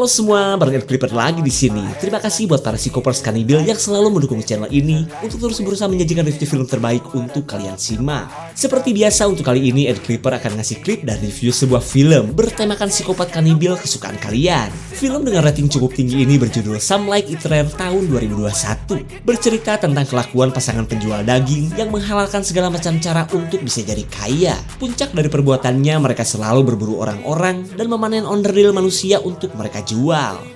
Halo semua, bareng Ed Clipper lagi di sini. Terima kasih buat para psikopers Kannibil yang selalu mendukung channel ini untuk terus berusaha menyajikan review film terbaik untuk kalian simak. Seperti biasa untuk kali ini Ed Clipper akan ngasih klip dan review sebuah film bertemakan psikopat Kannibil kesukaan kalian. Film dengan rating cukup tinggi ini berjudul Some Like It Rare tahun 2021. Bercerita tentang kelakuan pasangan penjual daging yang menghalalkan segala macam cara untuk bisa jadi kaya. Puncak dari perbuatannya, mereka selalu berburu orang-orang dan memanen onderdil manusia untuk mereka jual.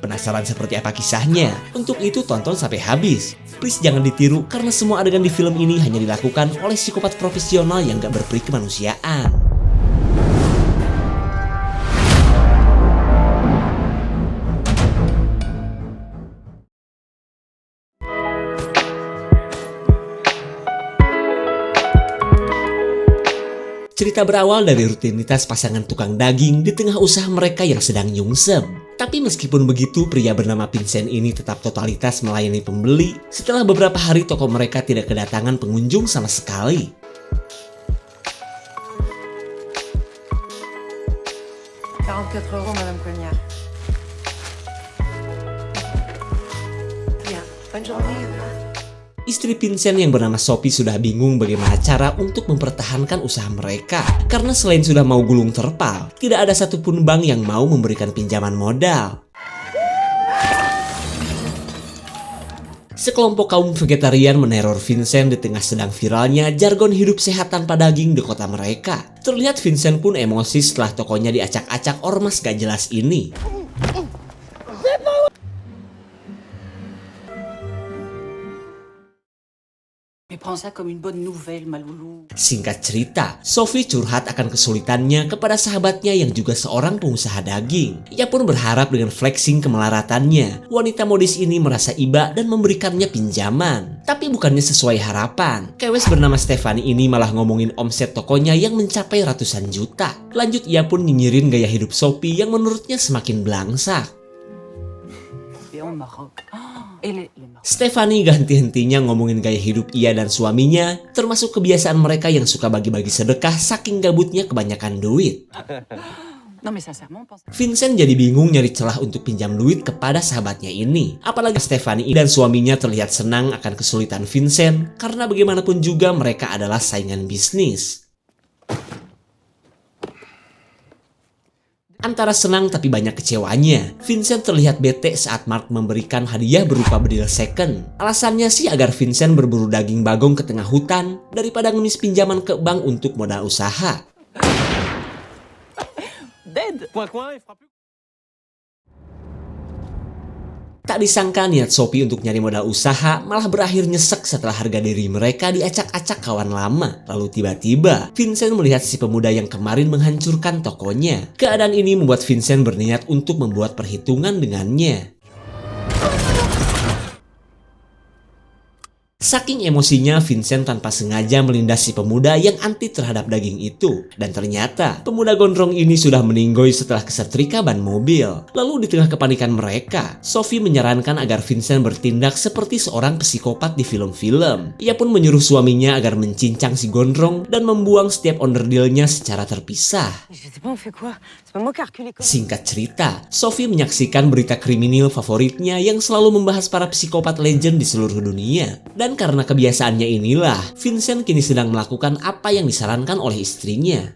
Penasaran seperti apa kisahnya? Untuk itu tonton sampai habis. Please jangan ditiru karena semua adegan di film ini hanya dilakukan oleh psikopat profesional yang gak berperi kemanusiaan. Cerita berawal dari rutinitas pasangan tukang daging di tengah usaha mereka yang sedang nyungsem. Tapi meskipun begitu, pria bernama Vincent ini tetap totalitas melayani pembeli setelah beberapa hari toko mereka tidak kedatangan pengunjung sama sekali. 44 € Madame Cognac. Bien, bonne journée. Istri Vincent yang bernama Sophie sudah bingung bagaimana cara untuk mempertahankan usaha mereka. Karena selain sudah mau gulung terpal, tidak ada satupun bank yang mau memberikan pinjaman modal. Sekelompok kaum vegetarian meneror Vincent di tengah sedang viralnya jargon hidup sehat tanpa daging di kota mereka. Terlihat Vincent pun emosi setelah tokonya diacak-acak ormas gak jelas ini. Singkat cerita, Sophie curhat akan kesulitannya kepada sahabatnya yang juga seorang pengusaha daging. Ia pun berharap dengan flexing kemelaratannya, wanita modis ini merasa iba dan memberikannya pinjaman. Tapi bukannya sesuai harapan, kewes bernama Stephanie ini malah ngomongin omset tokonya yang mencapai ratusan juta. Lanjut ia pun nyinyirin gaya hidup Sophie yang menurutnya semakin belangsak. Stephanie ganti-hentinya ngomongin gaya hidup ia dan suaminya, termasuk kebiasaan mereka yang suka bagi-bagi sedekah saking gabutnya kebanyakan duit. Vincent jadi bingung nyari celah untuk pinjam duit kepada sahabatnya ini. Apalagi Stephanie dan suaminya terlihat senang akan kesulitan Vincent, karena bagaimanapun juga mereka adalah saingan bisnis. Antara senang tapi banyak kecewanya, Vincent terlihat bete saat Mark memberikan hadiah berupa bedil second. Alasannya sih agar Vincent berburu daging bagong ke tengah hutan daripada ngemis pinjaman ke bank untuk modal usaha. Tak disangka niat Sophie untuk nyari modal usaha malah berakhir nyesek setelah harga diri mereka diacak-acak kawan lama. Lalu tiba-tiba Vincent melihat si pemuda yang kemarin menghancurkan tokonya. Keadaan ini membuat Vincent berniat untuk membuat perhitungan dengannya. Saking emosinya, Vincent tanpa sengaja melindas si pemuda yang anti terhadap daging itu. Dan ternyata, pemuda gondrong ini sudah meninggoy setelah kesetrika ban mobil. Lalu di tengah kepanikan mereka, Sophie menyarankan agar Vincent bertindak seperti seorang psikopat di film-film. Ia pun menyuruh suaminya agar mencincang si gondrong dan membuang setiap onderdilnya secara terpisah. Singkat cerita, Sophie menyaksikan berita kriminal favoritnya yang selalu membahas para psikopat legend di seluruh dunia. Dan karena kebiasaannya inilah, Vincent kini sedang melakukan apa yang disarankan oleh istrinya.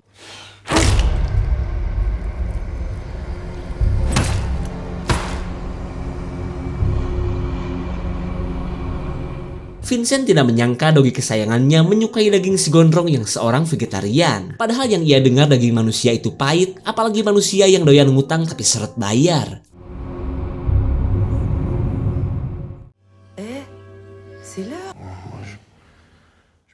Vincent tidak menyangka dogi kesayangannya menyukai daging si gondrong yang seorang vegetarian. Padahal yang ia dengar daging manusia itu pahit, apalagi manusia yang doyan ngutang tapi seret bayar.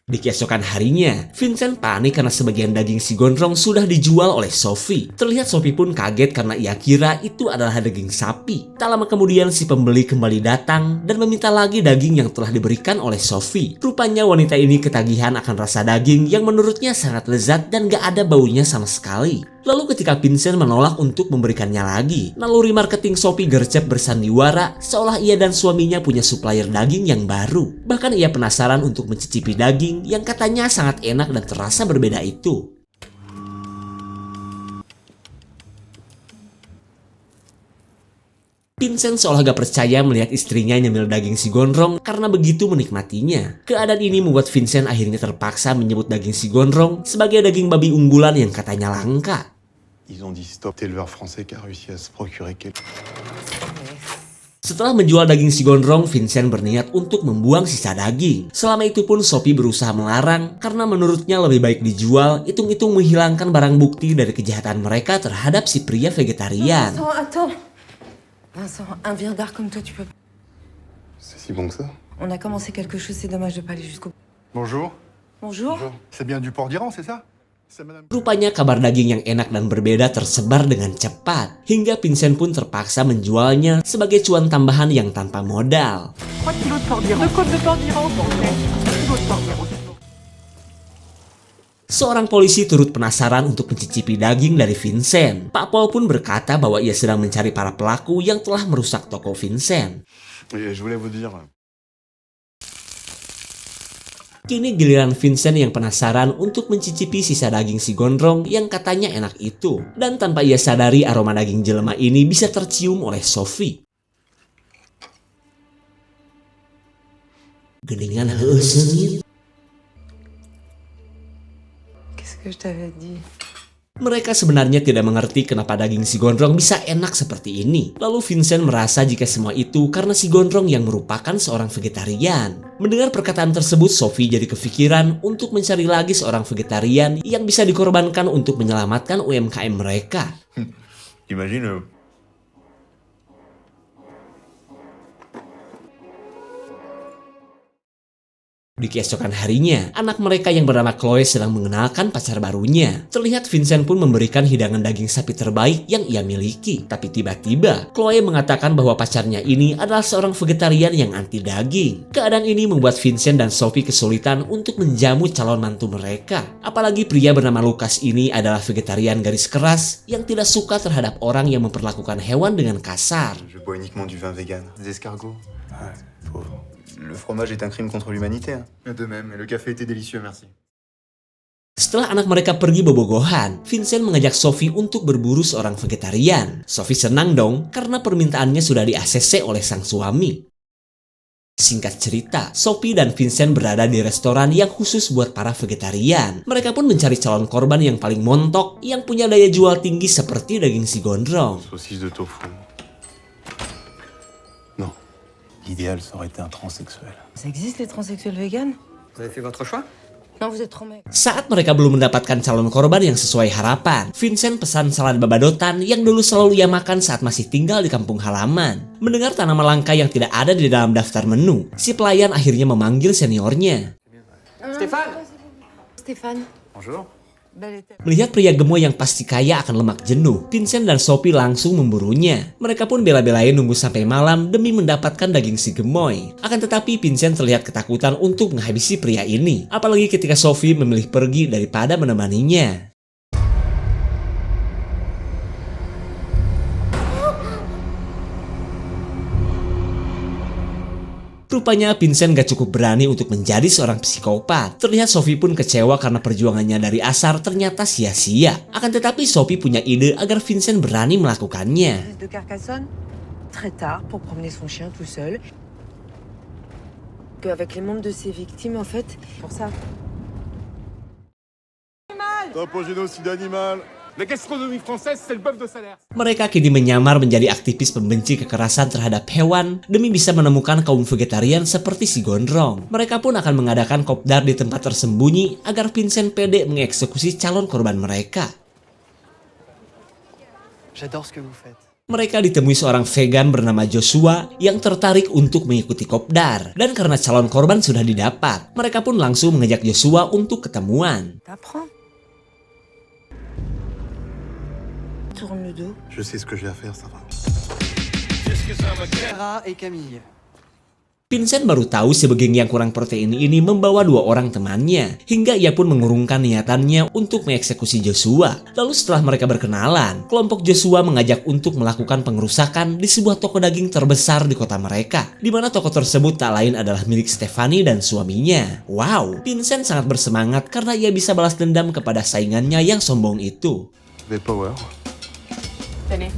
Di keesokan harinya, Vincent panik karena sebagian daging si gondrong sudah dijual oleh Sophie. Terlihat Sophie pun kaget karena ia kira itu adalah daging sapi. Tak lama kemudian si pembeli kembali datang dan meminta lagi daging yang telah diberikan oleh Sophie. Rupanya wanita ini ketagihan akan rasa daging yang menurutnya sangat lezat dan gak ada baunya sama sekali. Lalu ketika Vincent menolak untuk memberikannya lagi, naluri marketing Sophie gercep bersandiwara seolah ia dan suaminya punya supplier daging yang baru. Bahkan ia penasaran untuk mencicipi daging yang katanya sangat enak dan terasa berbeda itu. Vincent seolah gak percaya melihat istrinya nyemil daging si gondrong karena begitu menikmatinya. Keadaan ini membuat Vincent akhirnya terpaksa menyebut daging si gondrong sebagai daging babi unggulan yang katanya langka. Ils ont dit stop, éleveur français qui a réussi à se procurer quelque... Setelah menjual daging si gondrong, Vincent berniat untuk membuang sisa daging. Selama itu pun Sophie berusaha melarang karena menurutnya lebih baik dijual, hitung-hitung menghilangkan barang bukti dari kejahatan mereka terhadap si pria vegetarian. Attends. Vincent, un viandard comme toi, tu peux... C'est si bon que ça? On a commencé quelque chose, c'est dommage de pas aller jusqu'au... Bonjour. Bonjour. C'est bien du porc d'Iran, c'est ça? C'est madame... Rupanya kabar daging yang enak dan berbeda tersebar dengan cepat, hingga Vincent pun terpaksa menjualnya sebagai cuan tambahan yang tanpa modal. 3 kilos de porc d'Iran. De côte de porc d'Iran, s'il vous plaît. 3 kilos de porc d'Iran. Seorang polisi turut penasaran untuk mencicipi daging dari Vincent. Pak Paul pun berkata bahwa ia sedang mencari para pelaku yang telah merusak toko Vincent. Oui, je voulais vous dire... Kini giliran Vincent yang penasaran untuk mencicipi sisa daging si gondrong yang katanya enak itu. Dan tanpa ia sadari aroma daging jelema ini bisa tercium oleh Sophie. Geningan heuh seungit. Qu'est-ce que je t'avais dit? Mereka sebenarnya tidak mengerti kenapa daging si gondrong bisa enak seperti ini. Lalu Vincent merasa jika semua itu karena si gondrong yang merupakan seorang vegetarian. Mendengar perkataan tersebut, Sophie jadi kepikiran untuk mencari lagi seorang vegetarian yang bisa dikorbankan untuk menyelamatkan UMKM mereka. Imagine... Di keesokan harinya, anak mereka yang bernama Chloe sedang mengenalkan pacar barunya. Terlihat Vincent pun memberikan hidangan daging sapi terbaik yang ia miliki. Tapi tiba-tiba, Chloe mengatakan bahwa pacarnya ini adalah seorang vegetarian yang anti daging. Keadaan ini membuat Vincent dan Sophie kesulitan untuk menjamu calon mantu mereka. Apalagi pria bernama Lucas ini adalah vegetarian garis keras yang tidak suka terhadap orang yang memperlakukan hewan dengan kasar. Je bois uniquement du vin vegan. Des escargots. Ouais, pauvre. Le fromage est un crime contre l'humanité. De même, et le café était délicieux, merci. Setelah anak mereka pergi bobogohan, Vincent mengajak Sophie untuk berburu seorang vegetarian. Sophie senang dong karena permintaannya sudah di-ACC oleh sang suami. Singkat cerita, Sophie dan Vincent berada di restoran yang khusus buat para vegetarian. Mereka pun mencari calon korban yang paling montok yang punya daya jual tinggi seperti daging si gondrong. Saucisse de tofu. Non. L'idéal, ça aurait été un transsexuel. Ça existe les transsexuels véganes? Vous avez fait votre choix? Non, vous êtes trop maigre. Saat mereka belum mendapatkan calon korban yang sesuai harapan, Vincent pesan salad babadotan yang dulu selalu ia makan saat masih tinggal di kampung halaman. Mendengar tanaman langka yang tidak ada di dalam daftar menu, si pelayan akhirnya memanggil seniornya. Stéphane. Stéphane. Bonjour. Belle était. Melihat pria gemoy yang pasti kaya akan lemak jenuh, Vincent dan Sophie langsung memburunya. Mereka pun bela-belain nunggu sampai malam demi mendapatkan daging si gemoy. Akan tetapi Vincent terlihat ketakutan untuk menghabisi pria ini. Apalagi ketika Sophie memilih pergi daripada menemaninya. Rupanya Vincent gak cukup berani untuk menjadi seorang psikopat. Terlihat Sophie pun kecewa karena perjuangannya dari asar ternyata sia-sia. Akan tetapi Sophie punya ide agar Vincent berani melakukannya. De Carcassonne, très tard, pour promener son chien tout seul. Avec les membres de ses victimes, en fait, pour ça. Stop au génocide animal. La gastronomie française, c'est le bœuf de salaire. Mereka kini menyamar menjadi aktivis pembenci kekerasan terhadap hewan demi bisa menemukan kaum vegetarian seperti si gondrong. Mereka pun akan mengadakan kopdar di tempat tersembunyi agar Vincent pede mengeksekusi calon korban mereka. J'adore ce que vous faites. Mereka ditemui seorang vegan bernama Joshua yang tertarik untuk mengikuti kopdar. Dan karena calon korban sudah didapat, mereka pun langsung mengajak Joshua untuk ketemuan. T'apprends? Tourne le dos. Je sais ce que j'ai à faire, ça va. Sarah et Camille. Vincent baru tahu si begeng yang kurang protein ini membawa 2 orang temannya. Hingga ia pun mengurungkan niatannya untuk mengeksekusi Joshua. Lalu setelah mereka berkenalan, kelompok Joshua mengajak untuk melakukan pengerusakan di sebuah toko daging terbesar di kota mereka. Di mana toko tersebut tak lain adalah milik Stephanie dan suaminya. Wow, Vincent sangat bersemangat karena ia bisa balas dendam kepada saingannya yang sombong itu. Des power. Tenez.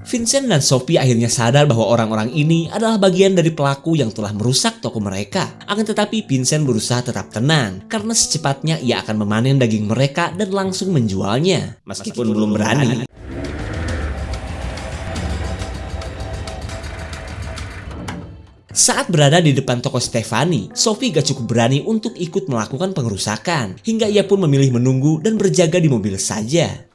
Vincent dan Sophie akhirnya sadar bahwa orang-orang ini adalah bagian dari pelaku yang telah merusak toko mereka. Akan tetapi Vincent berusaha tetap tenang karena secepatnya ia akan memanen daging mereka dan langsung menjualnya. Meskipun belum berani. Saat berada di depan toko Stefani, Sophie gak cukup berani untuk ikut melakukan pengerusakan. Hingga ia pun memilih menunggu dan berjaga di mobil saja.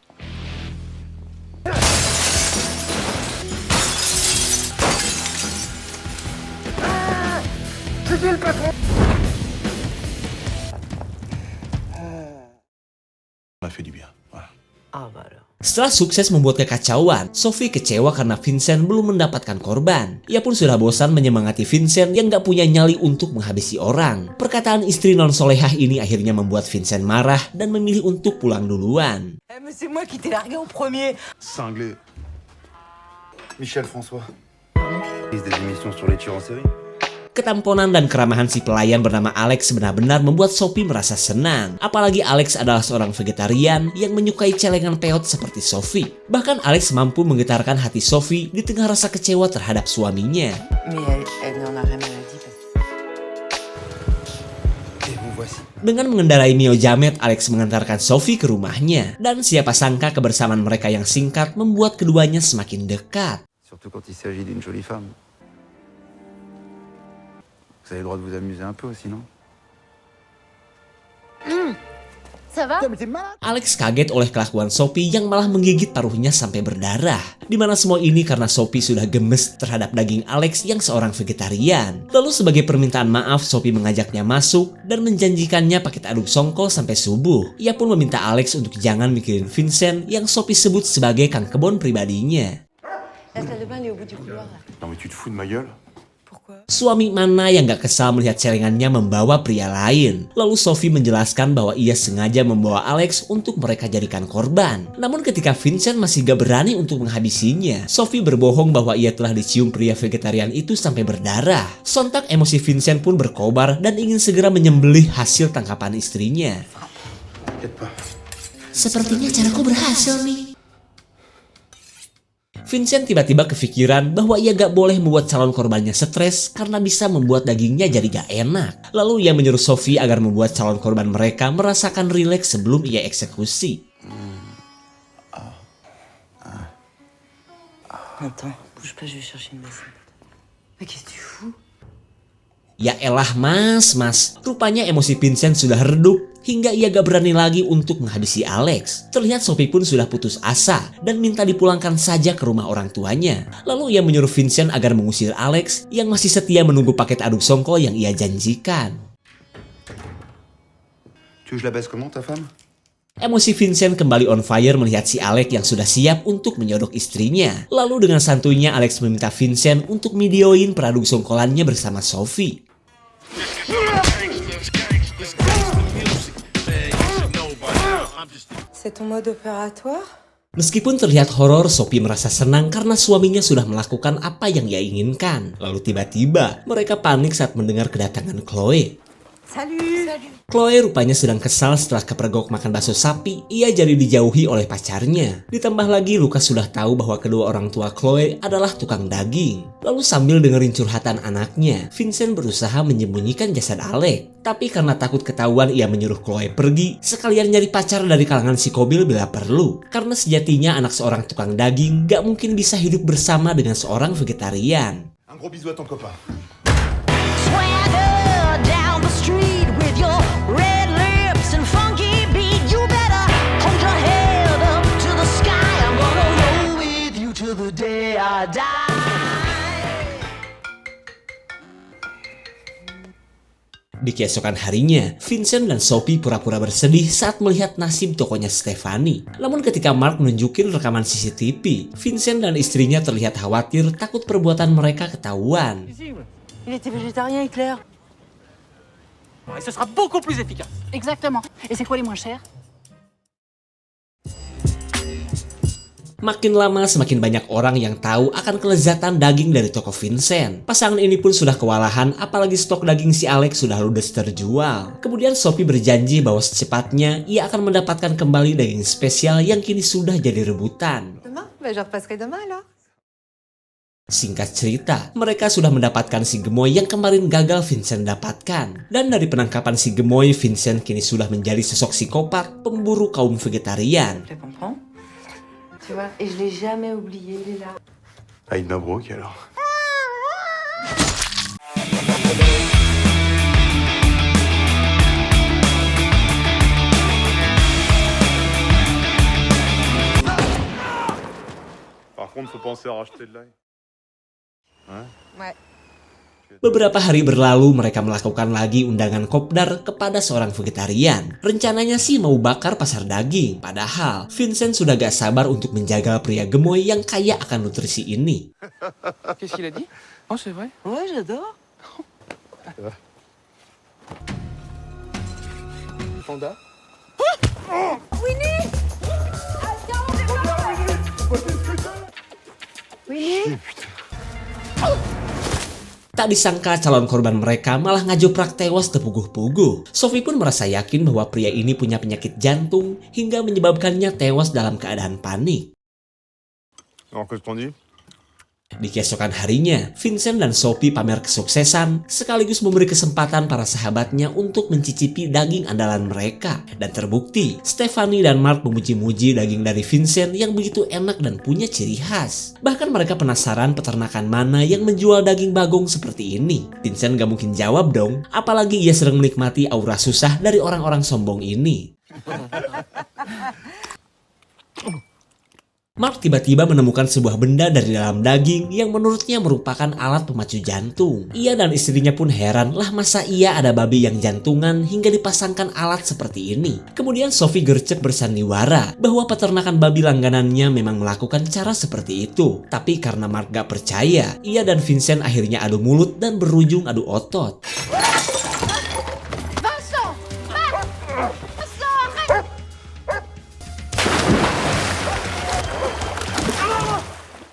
Setelah sukses membuat kekacauan, Sophie kecewa karena Vincent belum mendapatkan korban. Ia pun sudah bosan menyemangati Vincent yang gak punya nyali untuk menghabisi orang. Perkataan istri non-solehah ini akhirnya membuat Vincent marah dan memilih untuk pulang duluan. Mais c'est moi qui t'ai largué au premier. Cinglé. Michel François. Des émissions sur les tueurs en série. Ketamponan dan keramahan si pelayan bernama Alex benar-benar membuat Sophie merasa senang. Apalagi Alex adalah seorang vegetarian yang menyukai celengan peot seperti Sophie. Bahkan Alex mampu menggetarkan hati Sophie di tengah rasa kecewa terhadap suaminya. Mais elle n'en a rien à dire. Et vous voici. Dengan mengendarai Mio Jamet, Alex mengantarkan Sophie ke rumahnya. Dan siapa sangka kebersamaan mereka yang singkat membuat keduanya semakin dekat. Surtout quand il s'agit d'une jolie femme. Vous avez le droit de vous amuser un peu aussi, non? Ça va? Alex kaget oleh kelakuan Sophie yang malah menggigit paruhnya sampai berdarah. Dimana semua ini karena Sophie sudah gemes terhadap daging Alex yang seorang vegetarian. Lalu sebagai permintaan maaf, Sophie mengajaknya masuk dan menjanjikannya paket aduk songkol sampai subuh. Ia pun meminta Alex untuk jangan mikirin Vincent yang Sophie sebut sebagai kang kebon pribadinya. La salle de bain, elle est au bout du couloir. Là. Non mais tu te fous de ma gueule? Pourquoi? Suami mana yang gak kesal melihat celengannya membawa pria lain? Lalu Sophie menjelaskan bahwa ia sengaja membawa Alex untuk mereka jadikan korban. Namun ketika Vincent masih gak berani untuk menghabisinya, Sophie berbohong bahwa ia telah dicium pria vegetarian itu sampai berdarah. Sontak emosi Vincent pun berkobar dan ingin segera menyembelih hasil tangkapan istrinya. Sepertinya caraku berhasil nih. Vincent tiba-tiba kepikiran bahwa ia gak boleh membuat calon korbannya stres karena bisa membuat dagingnya jadi gak enak. Lalu ia menyuruh Sophie agar membuat calon korban mereka merasakan rileks sebelum ia eksekusi. Attends, bouge pas, je vais chercher une bassine. Mais qu'est-ce que tu fous? Ya elah mas. Rupanya emosi Vincent sudah redup hingga ia gak berani lagi untuk menghabisi Alex. Terlihat Sophie pun sudah putus asa dan minta dipulangkan saja ke rumah orang tuanya. Lalu ia menyuruh Vincent agar mengusir Alex yang masih setia menunggu paket aduk songkol yang ia janjikan. Tu veux que je la baisse comment ta femme? Emosi Vincent kembali on fire melihat si Alex yang sudah siap untuk menyodok istrinya. Lalu dengan santuinya Alex meminta Vincent untuk videoin peraduk songkolannya bersama Sophie. C'est ton mode opératoire? Meskipun terlihat horor, Sophie merasa senang karena suaminya sudah melakukan apa yang ia inginkan. Lalu tiba-tiba mereka panik saat mendengar kedatangan Chloe. Salut! Chloe rupanya sedang kesal setelah kepergok makan bakso sapi. Ia jadi dijauhi oleh pacarnya. Ditambah lagi Lucas sudah tahu bahwa kedua orang tua Chloe adalah tukang daging. Lalu sambil dengerin curhatan anaknya, Vincent berusaha menyembunyikan jasad Alex. Tapi karena takut ketahuan, ia menyuruh Chloe pergi sekalian nyari pacar dari kalangan si Kobil bila perlu. Karena sejatinya anak seorang tukang daging gak mungkin bisa hidup bersama dengan seorang vegetarian. Un gros bisou à ton copain. Swagger down the street with your red lips and funky beat. You better hold your head up to the sky. I'm gonna roll with you till the day I die. Di keesokan harinya, Vincent dan Sophie pura-pura bersedih saat melihat nasib tokonya Stefani. Namun ketika Mark menunjukin rekaman CCTV, Vincent dan istrinya terlihat khawatir takut perbuatan mereka ketahuan. Il était végétarien, Claire. Et ce sera beaucoup plus efficace. Exactement. Et c'est quoi les moins chers? Makin lama semakin banyak orang yang tahu akan kelezatan daging dari toko Vincent. Pasangan ini pun sudah kewalahan, apalagi stok daging si Alex sudah ludes terjual. Kemudian Sophie berjanji bahwa secepatnya ia akan mendapatkan kembali daging spesial yang kini sudah jadi rebutan. Demain? Ben, je repasserai demain alors. Singkat cerita, mereka sudah mendapatkan si gemoy yang kemarin gagal Vincent dapatkan. Dan dari penangkapan si gemoy, Vincent kini sudah menjadi sosok psikopat pemburu kaum vegetarian. Je comprends. Tu vois, et je l'ai jamais oublié, il est là. Ah, il Mabrouk alors. Par contre, faut penser à racheter de l'ail. Ouais. Beberapa hari berlalu, mereka melakukan lagi undangan kopdar kepada seorang vegetarian. Rencananya sih mau bakar pasar daging. Padahal, Vincent sudah gak sabar untuk menjaga pria gemoy yang kaya akan nutrisi ini. Qu'est-ce qu'il a dit? Oh, c'est vrai? Ouais, j'adore. Panda? Tak disangka calon korban mereka malah ngajoprak tewas terpuguh-puguh. Sophie pun merasa yakin bahwa pria ini punya penyakit jantung hingga menyebabkannya tewas dalam keadaan panik. Alors, qu'est-ce qu'on dit? Di keesokan harinya, Vincent dan Sophie pamer kesuksesan sekaligus memberi kesempatan para sahabatnya untuk mencicipi daging andalan mereka. Dan terbukti, Stephanie dan Mark memuji-muji daging dari Vincent yang begitu enak dan punya ciri khas. Bahkan mereka penasaran peternakan mana yang menjual daging bagong seperti ini. Vincent gak mungkin jawab dong, apalagi ia sedang menikmati aura susah dari orang-orang sombong ini. Mark tiba-tiba menemukan sebuah benda dari dalam daging yang menurutnya merupakan alat pemacu jantung. Ia dan istrinya pun heran, lah masa iya ada babi yang jantungan hingga dipasangkan alat seperti ini. Kemudian Sophie gercep bersandiwara bahwa peternakan babi langganannya memang melakukan cara seperti itu. Tapi karena Mark gak percaya, ia dan Vincent akhirnya adu mulut dan berujung adu otot.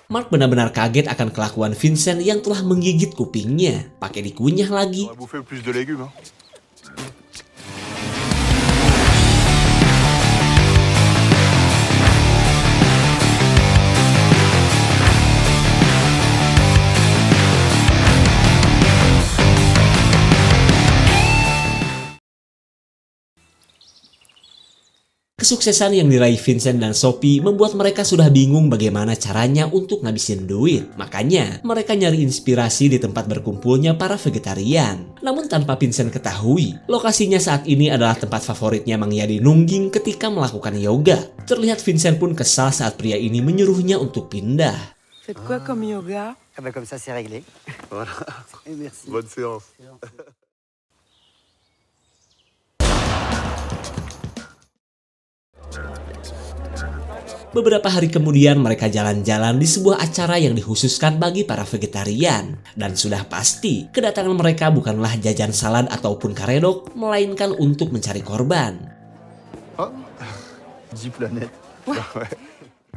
Mark benar-benar kaget akan kelakuan Vincent yang telah menggigit kupingnya. Pakai dikunyah lagi. On va bouffer plus de légumes, hein. Kesuksesan yang diraih Vincent dan Sophie membuat mereka sudah bingung bagaimana caranya untuk ngabisin duit. Makanya, mereka nyari inspirasi di tempat berkumpulnya para vegetarian. Namun tanpa Vincent ketahui, lokasinya saat ini adalah tempat favoritnya Mang Yadi Nungging ketika melakukan yoga. Terlihat Vincent pun kesal saat pria ini menyuruhnya untuk pindah. Faites quoi comme yoga? Ah bah comme ça, c'est réglé. Voilà. Et merci. Bonne séance. Beberapa hari kemudian mereka jalan-jalan di sebuah acara yang dikhususkan bagi para vegetarian. Dan sudah pasti, kedatangan mereka bukanlah jajan salad ataupun karedok, melainkan untuk mencari korban. Oh, 10 planètes. Ouais.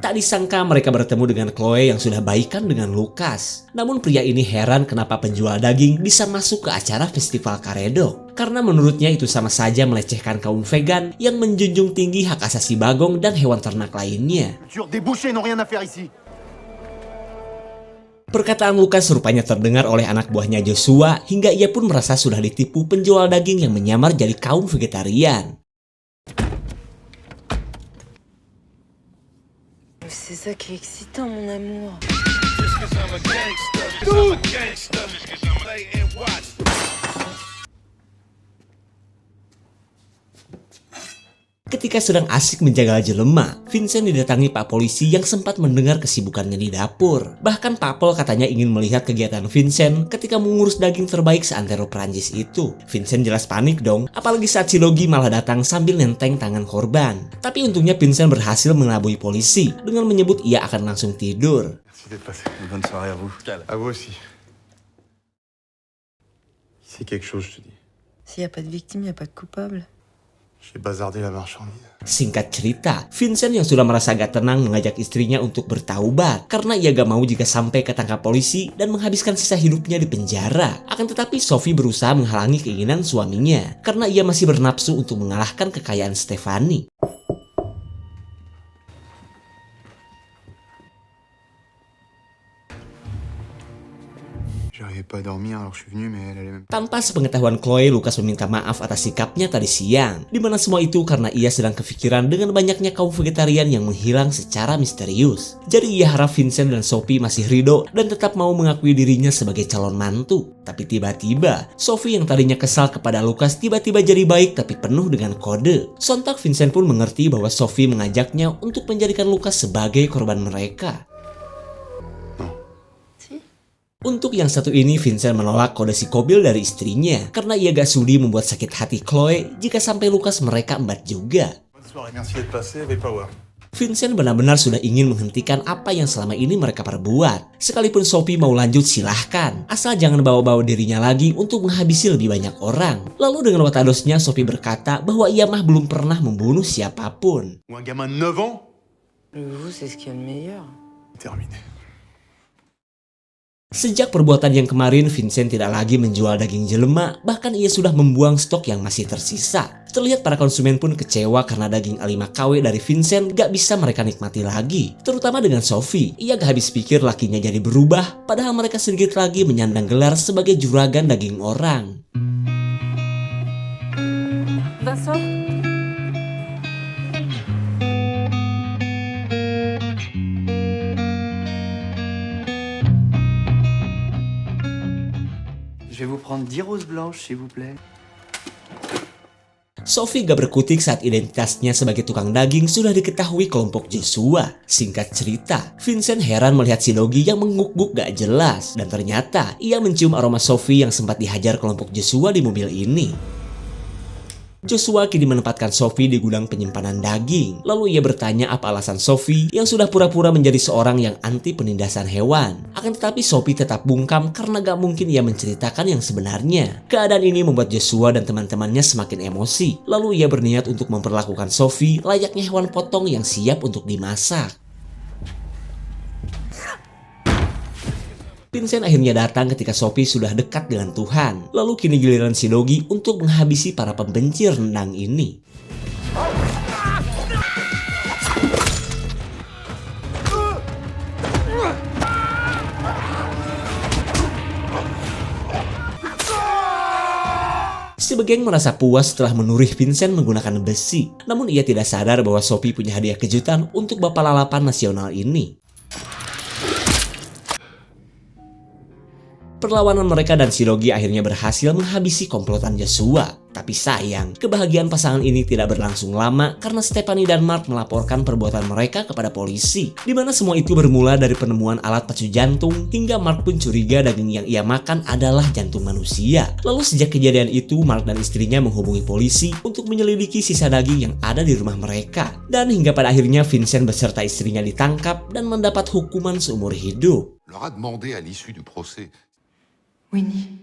Tak disangka mereka bertemu dengan Chloe yang sudah baikan dengan Lucas. Namun pria ini heran kenapa penjual daging bisa masuk ke acara festival karedok. Karena menurutnya itu sama saja melecehkan kaum vegan yang menjunjung tinggi hak asasi bagong dan hewan ternak lainnya. Des bouchers n'ont rien à faire ici. Perkataan Lucas rupanya terdengar oleh anak buahnya Joshua hingga ia pun merasa sudah ditipu penjual daging yang menyamar jadi kaum vegetarian. C'est ça qui est excitant, mon amour. Ketika sedang asik menjaga jelema, Vincent didatangi Pak Polisi yang sempat mendengar kesibukannya di dapur. Bahkan Pak Pol katanya ingin melihat kegiatan Vincent ketika mengurus daging terbaik seantero Perancis itu. Vincent jelas panik dong, apalagi saat si Logi malah datang sambil nenteng tangan korban. Tapi untungnya Vincent berhasil mengelabui polisi dengan menyebut ia akan langsung tidur. Merci d'être passé. Bonne soirée à vous. À vous aussi. C'est quelque chose, je te dis. S'il n'y a pas de victime, il n'y a pas de coupable. J'ai bazardé la marchandise. Singkat cerita, Vincent yang sudah merasa gak tenang mengajak istrinya untuk bertaubat karena ia gak mau jika sampai ketangkap polisi dan menghabiskan sisa hidupnya di penjara. Akan tetapi Sophie berusaha menghalangi keinginan suaminya karena ia masih bernafsu untuk mengalahkan kekayaan Stephanie. J'arrivais pas à dormir alors je suis venu, mais elle allait même... Tanpa sepengetahuan Chloe, Lucas meminta maaf atas sikapnya tadi siang. Dimana semua itu karena ia sedang kepikiran dengan banyaknya kaum vegetarian yang menghilang secara misterius. Jadi ia harap Vincent dan Sophie masih ridho dan tetap mau mengakui dirinya sebagai calon mantu. Tapi tiba-tiba, Sophie yang tadinya kesal kepada Lucas tiba-tiba jadi baik tapi penuh dengan kode. Sontak Vincent pun mengerti bahwa Sophie mengajaknya untuk menjadikan Lucas sebagai korban mereka. Untuk yang satu ini, Vincent menolak kode psikobil dari istrinya karena ia gak sudi membuat sakit hati Chloe jika sampai Lucas mereka embat juga. Vincent benar-benar sudah ingin menghentikan apa yang selama ini mereka perbuat. Sekalipun Sophie mau lanjut silahkan, asal jangan bawa-bawa dirinya lagi untuk menghabisi lebih banyak orang. Lalu dengan watadosnya Sophie berkata bahwa ia mah belum pernah membunuh siapapun. Ou un gamin de 9 ans? Vous, c'est ce qu'il y a de meilleur. Terminé. Sejak perbuatan yang kemarin, Vincent tidak lagi menjual daging jelema, bahkan ia sudah membuang stok yang masih tersisa. Terlihat para konsumen pun kecewa karena daging A5 KW dari Vincent gak bisa mereka nikmati lagi. Terutama dengan Sophie, ia gak habis pikir lakinya jadi berubah, padahal mereka sedikit lagi menyandang gelar sebagai juragan daging orang. Vincent? Je vais vous prendre 10 roses blanches, s'il vous plaît. Sophie gak berkutik saat identitasnya sebagai tukang daging sudah diketahui kelompok Joshua. Singkat cerita, Vincent heran melihat si Doggy yang mengguk-guk gak jelas. Dan ternyata ia mencium aroma Sophie yang sempat dihajar kelompok Joshua di mobil ini. Joshua kini menempatkan Sophie di gudang penyimpanan daging. Lalu ia bertanya apa alasan Sophie yang sudah pura-pura menjadi seorang yang anti penindasan hewan. Akan tetapi Sophie tetap bungkam karena gak mungkin ia menceritakan yang sebenarnya. Keadaan ini membuat Joshua dan teman-temannya semakin emosi. Lalu ia berniat untuk memperlakukan Sophie layaknya hewan potong yang siap untuk dimasak. Vincent akhirnya datang ketika Sophie sudah dekat dengan Tuhan. Lalu kini giliran si Doggy untuk menghabisi para pembenci rendang ini. Si Begeng merasa puas setelah menurih Vincent menggunakan besi. Namun ia tidak sadar bahwa Sophie punya hadiah kejutan untuk Bapak Lalapan Nasional ini. Perlawanan mereka dan si Doggy akhirnya berhasil menghabisi komplotan Joshua. Tapi sayang, kebahagiaan pasangan ini tidak berlangsung lama karena Stephanie dan Mark melaporkan perbuatan mereka kepada polisi. Dimana semua itu bermula dari penemuan alat pacu jantung hingga Mark pun curiga daging yang ia makan adalah jantung manusia. Lalu sejak kejadian itu, Mark dan istrinya menghubungi polisi untuk menyelidiki sisa daging yang ada di rumah mereka. Dan hingga pada akhirnya Vincent beserta istrinya ditangkap dan mendapat hukuman seumur hidup. Leur a demandé à l'issue du procès. Winnie.